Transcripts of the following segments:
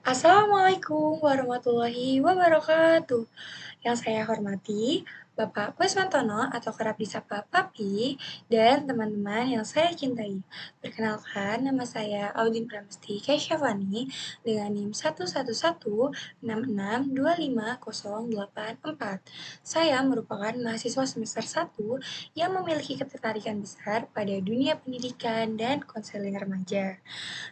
Assalamualaikum warahmatullahi wabarakatuh. Yang saya hormati, Bapak Kuswantono atau kerap disapa Papi, dan teman-teman yang saya cintai. Perkenalkan, nama saya Audin Pramesti Kesyafani dengan NIM 11126625084. Saya merupakan mahasiswa semester 1 yang memiliki ketertarikan besar pada dunia pendidikan dan konseling remaja.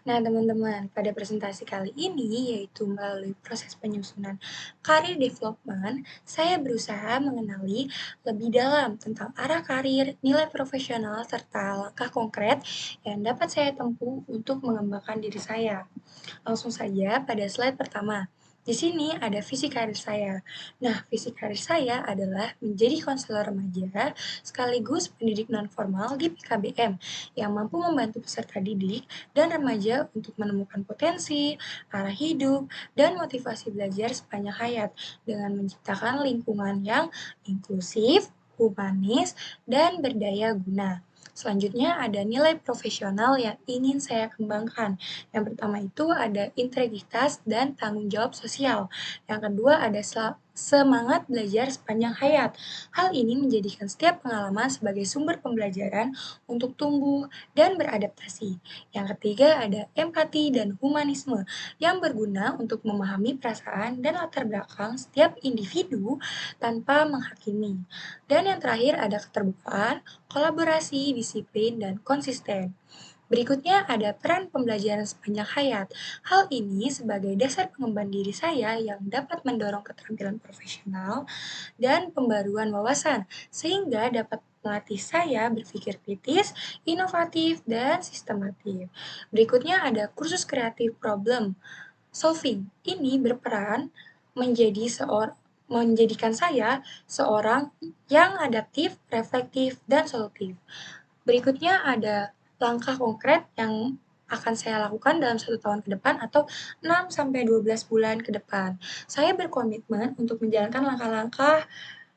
Nah, teman-teman, pada presentasi kali ini, yaitu melalui proses penyusunan career development, saya berusaha mengenali lebih dalam tentang arah karir, nilai profesional, serta langkah konkret yang dapat saya tempuh untuk mengembangkan diri saya. Langsung saja pada slide pertama. Di sini ada visi karir saya. Nah, visi karir saya adalah menjadi konselor remaja sekaligus pendidik nonformal di PKBM yang mampu membantu peserta didik dan remaja untuk menemukan potensi, arah hidup, dan motivasi belajar sepanjang hayat dengan menciptakan lingkungan yang inklusif, humanis, dan berdaya guna. Selanjutnya ada nilai profesional yang ingin saya kembangkan. Yang pertama itu ada integritas dan tanggung jawab sosial. Yang kedua ada semangat belajar sepanjang hayat. Hal ini menjadikan setiap pengalaman sebagai sumber pembelajaran untuk tumbuh dan beradaptasi. Yang ketiga ada empati dan humanisme yang berguna untuk memahami perasaan dan latar belakang setiap individu tanpa menghakimi. Dan yang terakhir ada keterbukaan, kolaborasi, disiplin, dan konsisten. Berikutnya ada peran pembelajaran sepanjang hayat. Hal ini sebagai dasar pengembangan diri saya yang dapat mendorong keterampilan profesional dan pembaruan wawasan, sehingga dapat melatih saya berpikir kritis, inovatif, dan sistematif. Berikutnya ada kursus kreatif problem solving. Ini berperan menjadikan saya seorang yang adaptif, reflektif, dan solutif. Berikutnya ada langkah konkret yang akan saya lakukan dalam 1 tahun ke depan atau 6 sampai 12 bulan ke depan. Saya berkomitmen untuk menjalankan langkah-langkah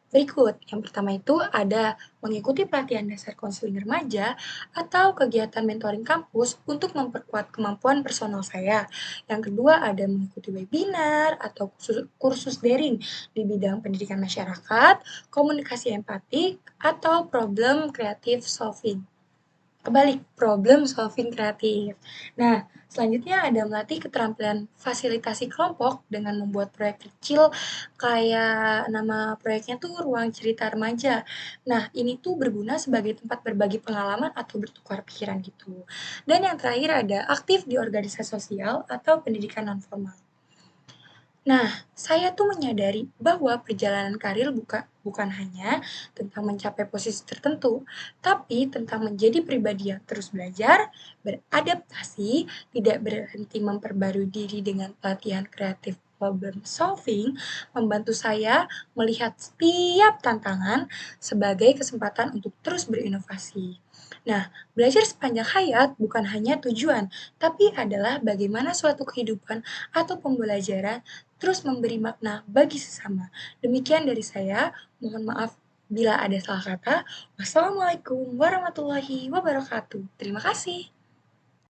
berikut. Yang pertama itu ada mengikuti pelatihan dasar konseling remaja atau kegiatan mentoring kampus untuk memperkuat kemampuan personal saya. Yang kedua ada mengikuti webinar atau kursus daring di bidang pendidikan masyarakat, komunikasi empatik, atau problem creative solving. Kebalik, problem solving kreatif. Nah, selanjutnya ada melatih keterampilan fasilitasi kelompok dengan membuat proyek kecil kayak nama proyeknya tuh Ruang Cerita Remaja. Nah, ini tuh berguna sebagai tempat berbagi pengalaman atau bertukar pikiran gitu. Dan yang terakhir ada aktif di organisasi sosial atau pendidikan nonformal. Nah, saya tuh menyadari bahwa perjalanan karir bukan hanya tentang mencapai posisi tertentu, tapi tentang menjadi pribadi yang terus belajar, beradaptasi, tidak berhenti memperbarui diri dengan pelatihan kreatif problem solving, membantu saya melihat setiap tantangan sebagai kesempatan untuk terus berinovasi. Nah, belajar sepanjang hayat bukan hanya tujuan, tapi adalah bagaimana suatu kehidupan atau pembelajaran terus memberi makna bagi sesama. Demikian dari saya, mohon maaf bila ada salah kata. Wassalamualaikum warahmatullahi wabarakatuh. Terima kasih.